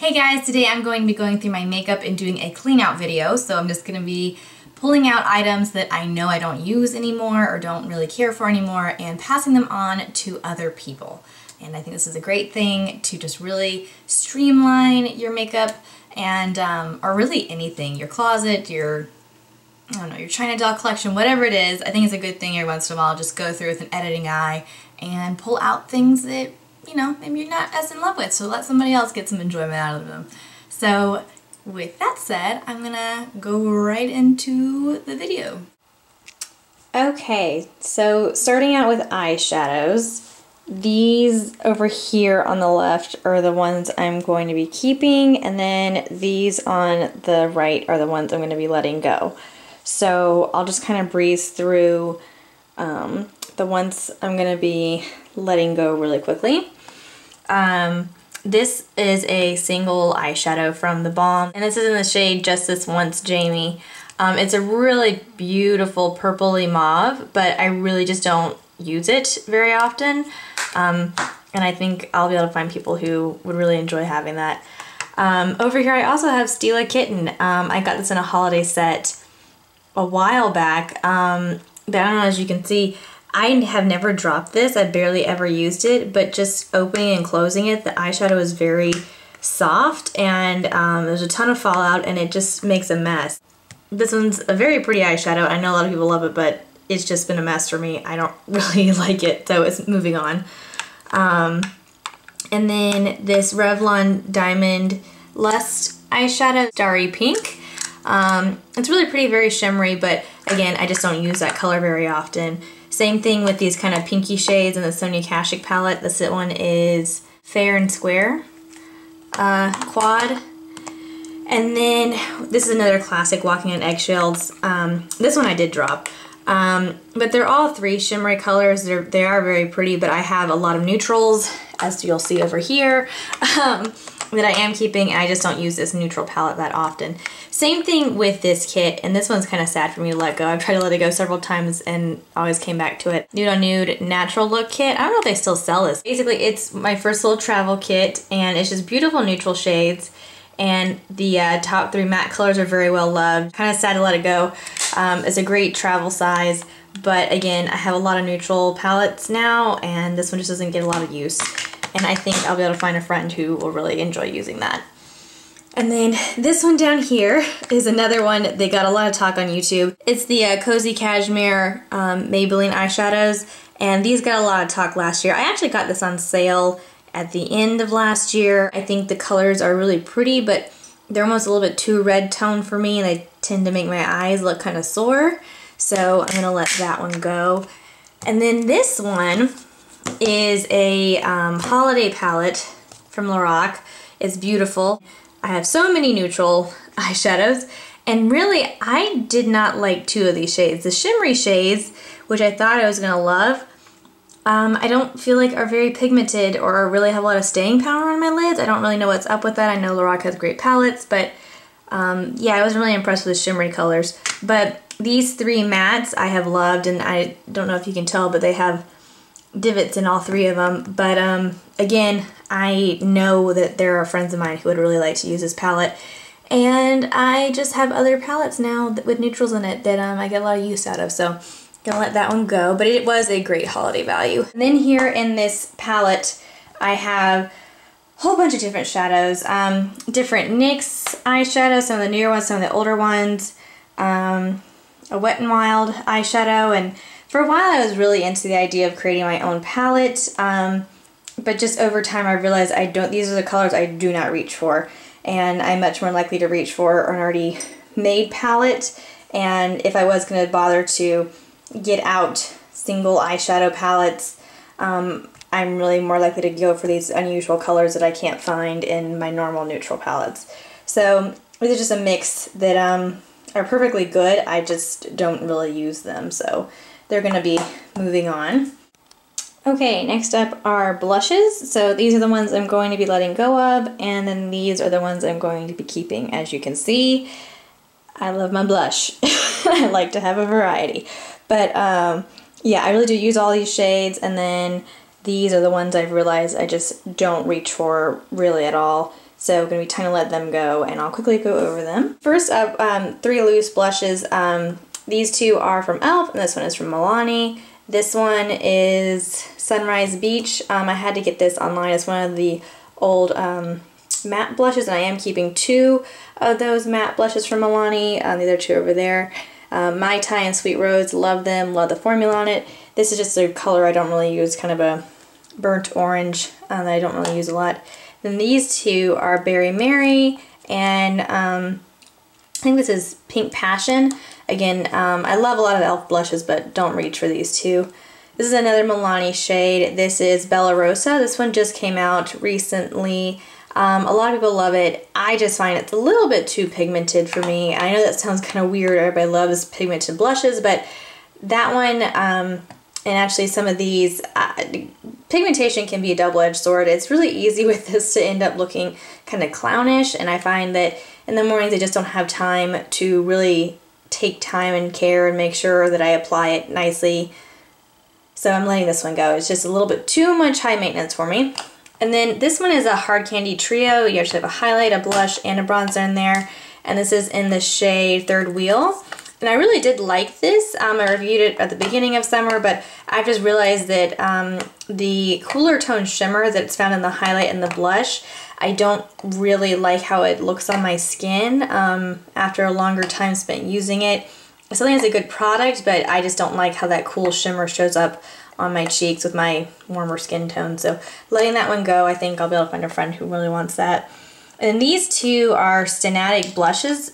Hey guys, today I'm going to be going through my makeup and doing a clean out video. So I'm just going to be pulling out items that I know I don't use anymore or don't really care for anymore and passing them on to other people. And I think this is a great thing to just really streamline your makeup and or really anything, your closet, your I don't know, your China doll collection, whatever it is. I think it's a good thing every once in a while just go through with an editing eye and pull out things that, you know, maybe you're not as in love with, so let somebody else get some enjoyment out of them. So with that said, I'm gonna go right into the video. Okay, so starting out with eyeshadows, these over here on the left are the ones I'm going to be keeping, and then these on the right are the ones I'm going to be letting go. So I'll just kind of breeze through the ones I'm going to be letting go really quickly. This is a single eyeshadow from the Balm, and this is in the shade Just This Once Jamie. It's a really beautiful purpley mauve, but I really just don't use it very often. And I think I'll be able to find people who would really enjoy having that. Over here I also have Stila Kitten. I got this in a holiday set a while back, but I don't know, as you can see, I have never dropped this. I barely ever used it, but just opening and closing it, the eyeshadow is very soft and there's a ton of fallout and it just makes a mess. This one's a very pretty eyeshadow. I know a lot of people love it, but it's just been a mess for me. I don't really like it, so it's moving on. And then this Revlon Diamond Lust eyeshadow, Starry Pink. It's really pretty, very shimmery, but again, I just don't use that color very often. Same thing with these kind of pinky shades in the Sonia Kashuk palette. This one is Fair and Square Quad. And then this is another classic, Walking on Eggshells. This one I did drop. But they're all three shimmery colors. They are very pretty, but I have a lot of neutrals, as you'll see over here, that I am keeping, and I just don't use this neutral palette that often. Same thing with this kit, and this one's kind of sad for me to let go. I've tried to let it go several times and always came back to it. Nude on Nude Natural Look Kit. I don't know if they still sell this. Basically, it's my first little travel kit, and it's just beautiful neutral shades. And the top three matte colors are very well loved. Kind of sad to let it go. It's a great travel size, but again, I have a lot of neutral palettes now, and this one just doesn't get a lot of use. And I think I'll be able to find a friend who will really enjoy using that. And then this one down here is another one. They got a lot of talk on YouTube. It's the Cozy Cashmere Maybelline eyeshadows, and these got a lot of talk last year. I actually got this on sale at the end of last year. I think the colors are really pretty, but they're almost a little bit too red tone for me, and they tend to make my eyes look kind of sore. So I'm gonna let that one go. And then this one is a holiday palette from Lorac. It's beautiful. I have so many neutral eyeshadows, and really I did not like two of these shades. The shimmery shades, which I thought I was gonna love, I don't feel like are very pigmented or really have a lot of staying power on my lids. I don't really know what's up with that. I know Lorac has great palettes, but yeah, I wasn't really impressed with the shimmery colors. But these three mattes I have loved, and I don't know if you can tell, but they have divots in all three of them. But again, I know that there are friends of mine who would really like to use this palette, and I just have other palettes now with neutrals in it that I get a lot of use out of, so gonna let that one go. But it was a great holiday value. And then here in this palette I have a whole bunch of different shadows, different NYX eyeshadows, some of the newer ones, some of the older ones, a Wet n Wild eyeshadow, and for a while I was really into the idea of creating my own palette, but just over time I realized these are the colors I do not reach for, and I'm much more likely to reach for an already made palette. And if I was going to bother to get out single eyeshadow palettes, I'm really more likely to go for these unusual colors that I can't find in my normal neutral palettes. So these are just a mix that are perfectly good. I just don't really use them, so they're going to be moving on. Okay, next up are blushes. So these are the ones I'm going to be letting go of, and then these are the ones I'm going to be keeping. As you can see, I love my blush. I like to have a variety. But yeah, I really do use all these shades, and then these are the ones I've realized I just don't reach for really at all. So I'm going to be trying to let them go, and I'll quickly go over them. First up, 3 loose blushes. These 2 are from e.l.f. and this one is from Milani. This one is Sunrise Beach. I had to get this online. It's one of the old matte blushes, and I am keeping 2 of those matte blushes from Milani. The other 2 over there. Mai Tai and Sweet Rose, love them, love the formula on it. This is just a color I don't really use, kind of a burnt orange that I don't really use a lot. Then these 2 are Berry Mary, and I think this is Pink Passion. Again, I love a lot of e.l.f. blushes, but don't reach for these 2. This is another Milani shade. This is Bella Rosa. This one just came out recently. A lot of people love it. I just find it's a little bit too pigmented for me. I know that sounds kind of weird. Everybody loves pigmented blushes, but that one, and actually some of these, pigmentation can be a double-edged sword. It's really easy with this to end up looking kind of clownish, and I find that in the mornings I just don't have time to really take time and care and make sure that I apply it nicely. So I'm letting this one go. It's just a little bit too much high maintenance for me. And then this one is a Hard Candy Trio. You actually have a highlight, a blush, and a bronzer in there. And this is in the shade Third Wheel. And I really did like this. I reviewed it at the beginning of summer, but I just realized that the cooler tone shimmer that's found in the highlight and the blush, I don't really like how it looks on my skin after a longer time spent using it. I still think it's a good product, but I just don't like how that cool shimmer shows up on my cheeks with my warmer skin tone. So letting that one go, I think I'll be able to find a friend who really wants that. And these 2 are Stanatic blushes,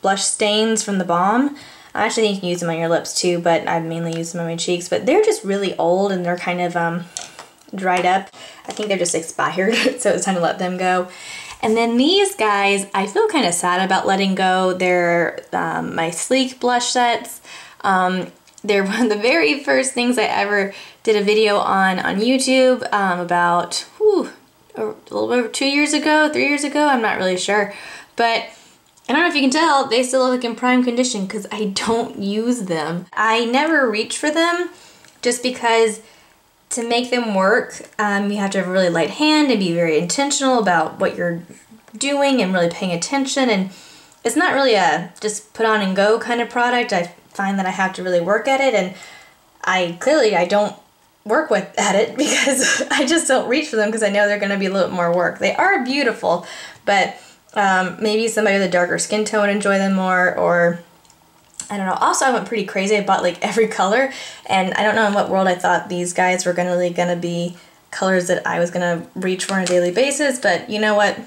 blush stains from the Balm. I actually think you can use them on your lips too, but I mainly use them on my cheeks. But they're just really old and they're kind of dried up. I think they're just expired, so it's time to let them go. And then these guys, I feel kind of sad about letting go. They're my Sleek blush sets. They're one of the very first things I ever did a video on YouTube about a little over 2 years ago, 3 years ago, I'm not really sure. But I don't know if you can tell, they still look in prime condition because I don't use them. I never reach for them just because to make them work, you have to have a really light hand and be very intentional about what you're doing and really paying attention. And it's not really a just put on and go kind of product. I find that I have to really work at it, and I don't work at it because I just don't reach for them because I know they're going to be a little bit more work. They are beautiful, but maybe somebody with a darker skin tone would enjoy them more, or I don't know. Also, I went pretty crazy. I bought like every color, and I don't know in what world I thought these guys were gonna be colors that I was gonna reach for on a daily basis, but you know what?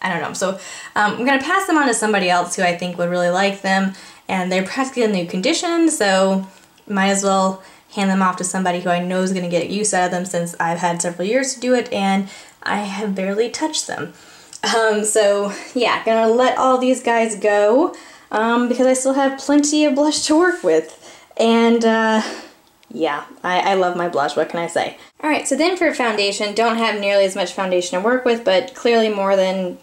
I don't know. So I'm gonna pass them on to somebody else who I think would really like them, and they're practically in new condition, so might as well hand them off to somebody who I know is gonna get use out of them since I've had several years to do it, and I have barely touched them. So yeah, gonna let all these guys go. Because I still have plenty of blush to work with. And yeah, I love my blush, what can I say? Alright, so then for foundation, don't have nearly as much foundation to work with, but clearly more than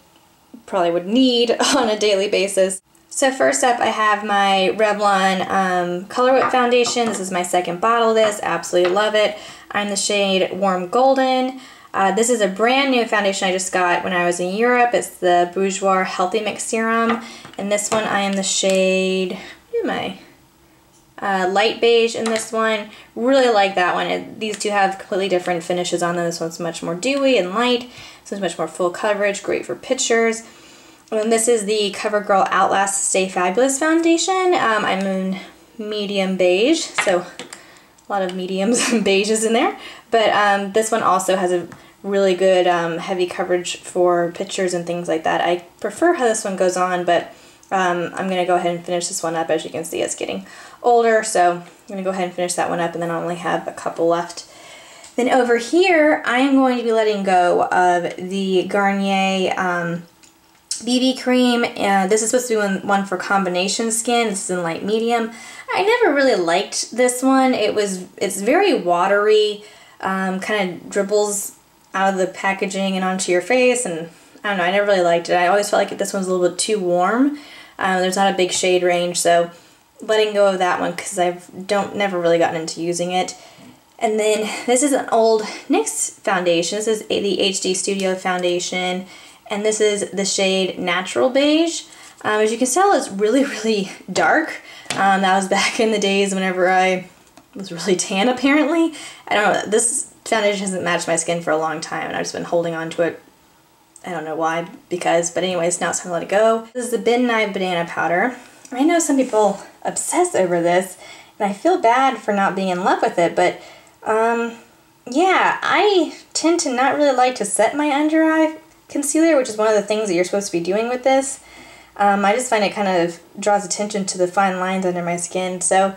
probably would need on a daily basis. So first up I have my Revlon Color Whip foundation. This is my second bottle of this, absolutely love it. I'm the shade Warm Golden. This is a brand new foundation I just got when I was in Europe. It's the Bourjois Healthy Mix Serum. And this one I am the shade, what am I? Light beige in this one. Really like that one. These two have completely different finishes on them. This one's much more dewy and light. This one's much more full coverage, great for pictures. And then this is the CoverGirl Outlast Stay Fabulous foundation. I'm in medium beige, so a lot of mediums and beiges in there. But this one also has a really good heavy coverage for pictures and things like that. I prefer how this one goes on, but I'm going to go ahead and finish this one up. As you can see, it's getting older, so I'm going to go ahead and finish that one up, and then I only have a couple left. Then over here, I am going to be letting go of the Garnier BB cream. This is supposed to be one for combination skin. This is in light medium. I never really liked this one. It's very watery, kind of dribbles out of the packaging and onto your face, and I don't know, I never really liked it. I always felt like this one's a little bit too warm. There's not a big shade range, so letting go of that one because I've never really gotten into using it. And then this is an old NYX foundation. This is the HD Studio foundation, and this is the shade Natural Beige. As you can tell, it's really, really dark. That was back in the days whenever I was really tan, apparently. I don't know, this foundation hasn't matched my skin for a long time, and I've just been holding on to it. I don't know why, but anyways, now it's time to let it go. This is the Midnight Banana Powder. I know some people obsess over this, and I feel bad for not being in love with it, but yeah, I tend to not really like to set my under eye concealer, which is one of the things that you're supposed to be doing with this. I just find it kind of draws attention to the fine lines under my skin, so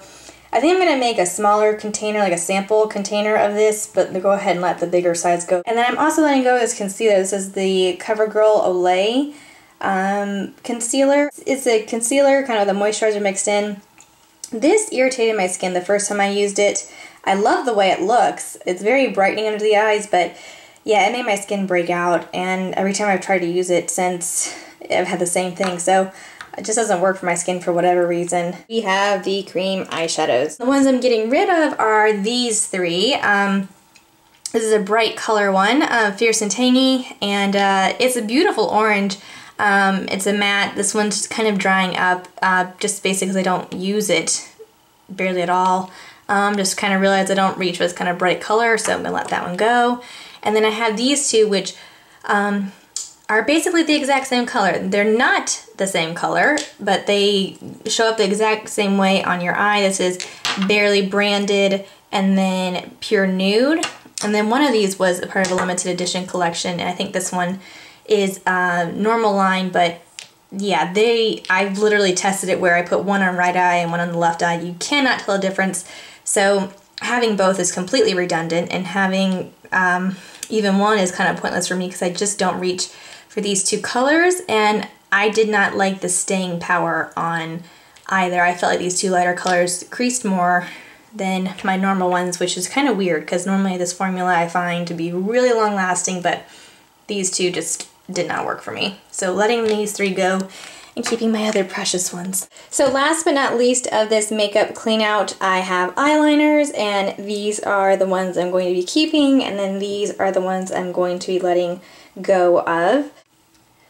I think I'm going to make a smaller container, like a sample container of this, but go ahead and let the bigger size go. And then I'm also letting go of this concealer. This is the CoverGirl Olay concealer. It's a concealer, kind of the moisturizer mixed in. This irritated my skin the first time I used it. I love the way it looks. It's very brightening under the eyes, but yeah, it made my skin break out, and every time I've tried to use it since, I've had the same thing. So it just doesn't work for my skin for whatever reason. We have the cream eyeshadows. The ones I'm getting rid of are these three. This is a bright color one, Fierce and Tangy, and it's a beautiful orange. It's a matte. This one's kind of drying up, just basically because I don't use it barely at all. Just kind of realized I don't reach for this kind of bright color, so I'm going to let that one go. And then I have these two, which are basically the exact same color. They're not the same color, but they show up the exact same way on your eye. This is Barely Branded and then Pure Nude. And then one of these was a part of a limited edition collection, and I think this one is normal line, but yeah, I've literally tested it where I put one on right eye and one on the left eye. You cannot tell a difference. So having both is completely redundant, and having even one is kind of pointless for me because I just don't reach for these two colors, and I did not like the staying power on either. I felt like these two lighter colors creased more than my normal ones, which is kind of weird because normally this formula I find to be really long lasting, but these two just did not work for me. So letting these three go and keeping my other precious ones. So last but not least of this makeup clean out, I have eyeliners, and these are the ones I'm going to be keeping, and then these are the ones I'm going to be letting go of.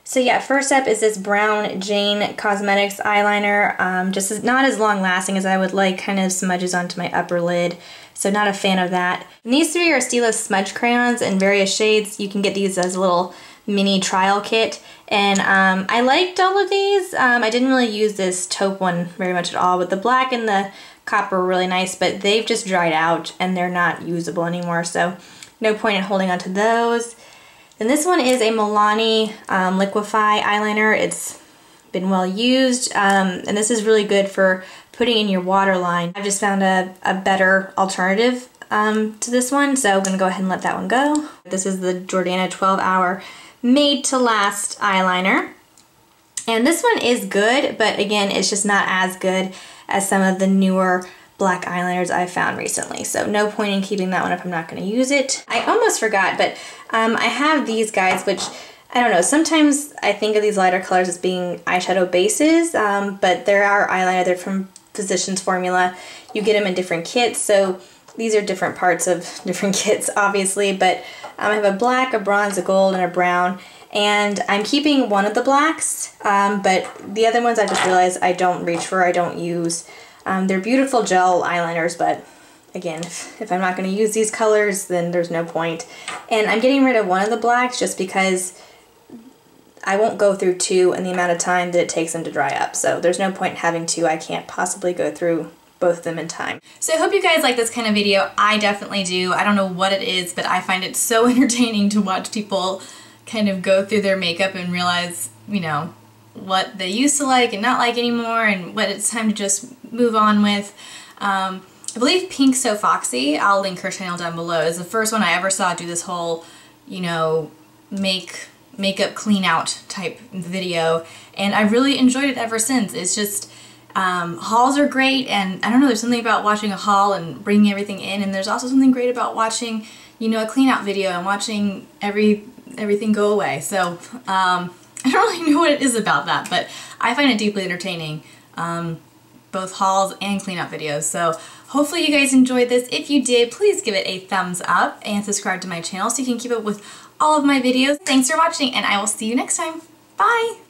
So yeah, first up is this brown Jane Cosmetics eyeliner. Just not as long lasting as I would like, kind of smudges onto my upper lid. So not a fan of that. And these three are Stila smudge crayons in various shades. You can get these as a little mini trial kit. And I liked all of these. I didn't really use this taupe one very much at all, but the black and the copper were really nice, but they've just dried out and they're not usable anymore. So no point in holding on to those. Then this one is a Milani Liquify eyeliner. It's been well used, and this is really good for putting in your waterline. I've just found a better alternative to this one, so I'm going to go ahead and let that one go. This is the Jordana 12 Hour Made to Last eyeliner. And this one is good, but again, it's just not as good as some of the newer black eyeliners I've found recently. So no point in keeping that one if I'm not going to use it. I almost forgot, but I have these guys, which I don't know, sometimes I think of these lighter colors as being eyeshadow bases, but there are eyeliner, they're from Physicians Formula. You get them in different kits, so these are different parts of different kits, obviously, but I have a black, a bronze, a gold, and a brown, and I'm keeping one of the blacks, but the other ones I just realized I don't reach for, I don't use. They're beautiful gel eyeliners, but again, if I'm not going to use these colors, then there's no point. And I'm getting rid of one of the blacks just because I won't go through two in the amount of time that it takes them to dry up. So there's no point in having two. I can't possibly go through both of them in time. So I hope you guys like this kind of video. I definitely do. I don't know what it is, but I find it so entertaining to watch people kind of go through their makeup and realize, you know, what they used to like and not like anymore, and what it's time to just move on with. I believe Pink So Foxy, I'll link her channel down below, is the first one I ever saw do this whole, you know, makeup clean out type video, and I've really enjoyed it ever since. It's just, hauls are great, and I don't know, there's something about watching a haul and bringing everything in, and there's also something great about watching, you know, a clean out video and watching everything go away. So, I don't really know what it is about that, but I find it deeply entertaining. both hauls and cleanup videos. So hopefully you guys enjoyed this. If you did, please give it a thumbs up and subscribe to my channel so you can keep up with all of my videos. Thanks for watching, and I will see you next time. Bye!